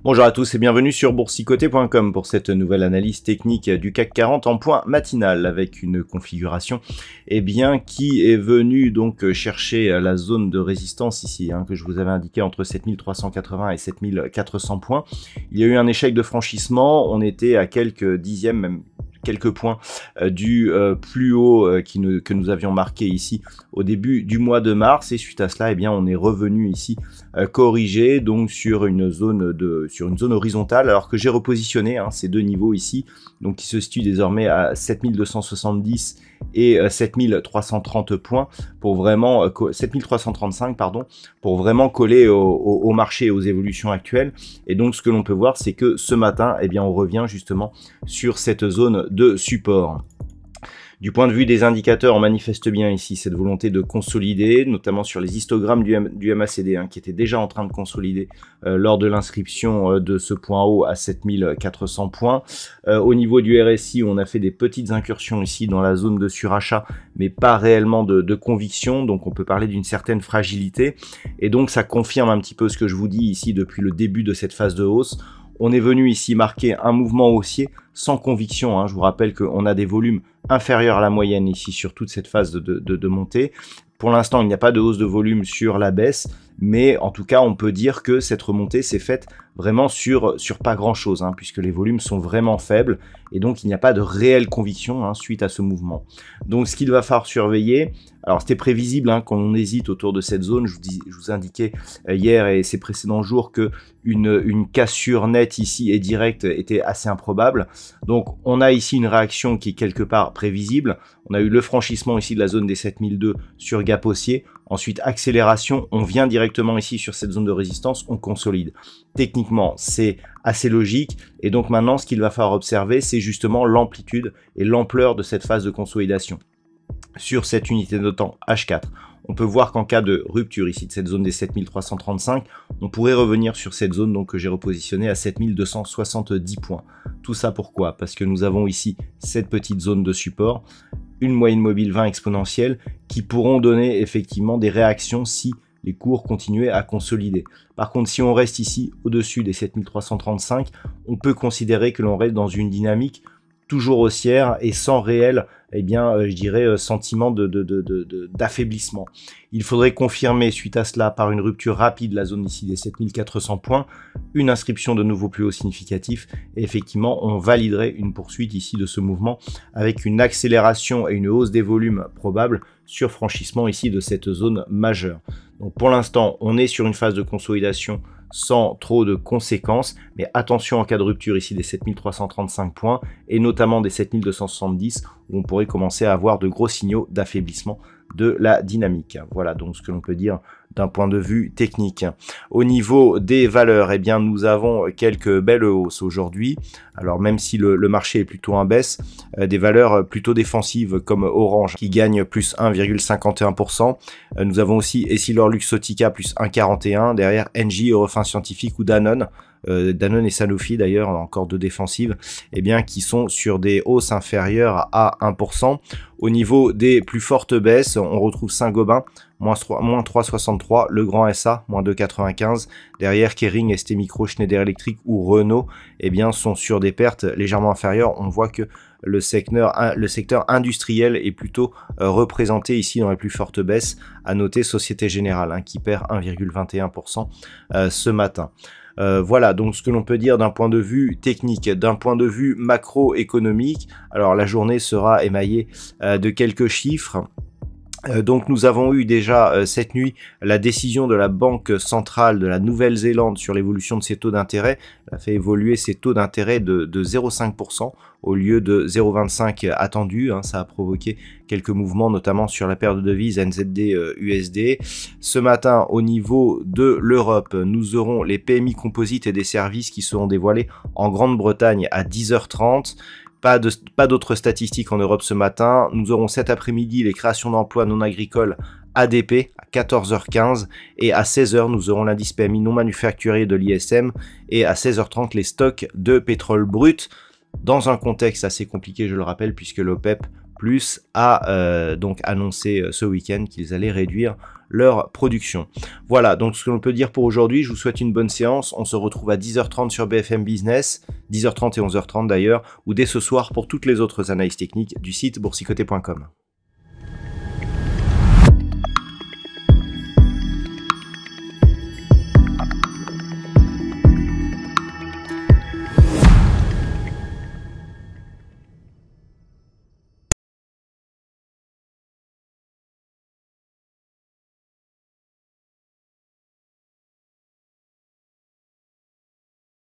Bonjour à tous et bienvenue sur boursicoté.com pour cette nouvelle analyse technique du CAC 40 en point matinal avec une configuration qui est venue donc chercher la zone de résistance ici que je vous avais indiqué entre 7380 et 7400 points. Il y a eu un échec de franchissement, on était à quelques dixièmes, même quelques points du plus haut que nous avions marqué ici au début du mois de mars, et suite à cela on est revenu ici corrigé donc sur une zone horizontale, alors que j'ai repositionné ces deux niveaux ici donc qui se situent désormais à 7270 et 7330 points pour vraiment 7335 pardon, pour vraiment coller au marché et aux évolutions actuelles. Et donc ce que l'on peut voir, c'est que ce matin on revient justement sur cette zone de support. Du point de vue des indicateurs, on manifeste bien ici cette volonté de consolider, notamment sur les histogrammes du MACD qui était déjà en train de consolider lors de l'inscription de ce point haut à 7400 points. Au niveau du RSI, on a fait des petites incursions ici dans la zone de surachat, mais pas réellement de conviction, donc on peut parler d'une certaine fragilité. Et donc ça confirme un petit peu ce que je vous dis ici depuis le début de cette phase de hausse. On est venu ici marquer un mouvement haussier sans conviction. Je vous rappelle qu'on a des volumes inférieurs à la moyenne ici sur toute cette phase de montée. Pour l'instant, il n'y a pas de hausse de volume sur la baisse, mais en tout cas, on peut dire que cette remontée s'est faite vraiment sur pas grand-chose, puisque les volumes sont vraiment faibles, et donc il n'y a pas de réelle conviction suite à ce mouvement. Donc ce qu'il va falloir surveiller, alors c'était prévisible quand on hésite autour de cette zone, je vous indiquais hier et ces précédents jours que une cassure nette ici et directe était assez improbable. Donc on a ici une réaction qui est quelque part prévisible. On a eu le franchissement ici de la zone des 7002 sur gap haussier. Ensuite, accélération, on vient directement ici sur cette zone de résistance, on consolide. Techniquement, c'est assez logique. Et donc maintenant, ce qu'il va falloir observer, c'est justement l'amplitude et l'ampleur de cette phase de consolidation. Sur cette unité de temps H4, on peut voir qu'en cas de rupture ici de cette zone des 7335, on pourrait revenir sur cette zone donc que j'ai repositionnée à 7270 points. Tout ça pourquoi? Parce que nous avons ici cette petite zone de support, une moyenne mobile 20 exponentielle qui pourront donner effectivement des réactions si les cours continuaient à consolider. Par contre, si on reste ici au-dessus des 7335, on peut considérer que l'on reste dans une dynamique toujours haussière et sans réel, je dirais, sentiment d'affaiblissement. Il faudrait confirmer suite à cela par une rupture rapide la zone ici des 7400 points, une inscription de nouveaux plus hauts significatifs, et effectivement on validerait une poursuite ici de ce mouvement avec une accélération et une hausse des volumes probables sur franchissement ici de cette zone majeure. Donc pour l'instant on est sur une phase de consolidation sans trop de conséquences, mais attention en cas de rupture ici des 7335 points et notamment des 7270 où on pourrait commencer à avoir de gros signaux d'affaiblissement de la dynamique. Voilà donc ce que l'on peut dire d'un point de vue technique. Au niveau des valeurs, nous avons quelques belles hausses aujourd'hui. Alors même si le marché est plutôt en baisse, des valeurs plutôt défensives comme Orange qui gagne plus 1,51%. Nous avons aussi EssilorLuxottica plus 1,41%. Derrière Engie, Eurofins Scientifique ou Danone. Danone et Sanofi d'ailleurs, encore deux défensives, qui sont sur des hausses inférieures à 1%. Au niveau des plus fortes baisses, on retrouve Saint-Gobain, moins 3,63, Le Grand SA, moins 2,95. Derrière, Kering, ST Micro, Schneider Electric ou Renault, sont sur des pertes légèrement inférieures. On voit que le secteur industriel est plutôt représenté ici dans les plus fortes baisses. À noter Société Générale qui perd 1,21% ce matin. Voilà donc ce que l'on peut dire d'un point de vue technique. D'un point de vue macroéconomique, alors la journée sera émaillée de quelques chiffres. Donc nous avons eu déjà cette nuit la décision de la Banque centrale de la Nouvelle-Zélande sur l'évolution de ses taux d'intérêt. Elle a fait évoluer ses taux d'intérêt de 0,5% au lieu de 0,25 attendu. Ça a provoqué quelques mouvements, notamment sur la paire de devises NZD-USD. Ce matin, au niveau de l'Europe, nous aurons les PMI composites et des services qui seront dévoilés en Grande-Bretagne à 10h30. Pas d'autres statistiques en Europe ce matin. Nous aurons cet après-midi les créations d'emplois non agricoles ADP à 14h15 et à 16h nous aurons l'indice PMI non manufacturier de l'ISM et à 16h30 les stocks de pétrole brut dans un contexte assez compliqué, je le rappelle, puisque l'OPEP Plus a donc annoncé ce week-end qu'ils allaient réduire leur production. Voilà, donc ce que l'on peut dire pour aujourd'hui. Je vous souhaite une bonne séance. On se retrouve à 10h30 sur BFM Business, 10h30 et 11h30 d'ailleurs, ou dès ce soir pour toutes les autres analyses techniques du site boursicoté.com.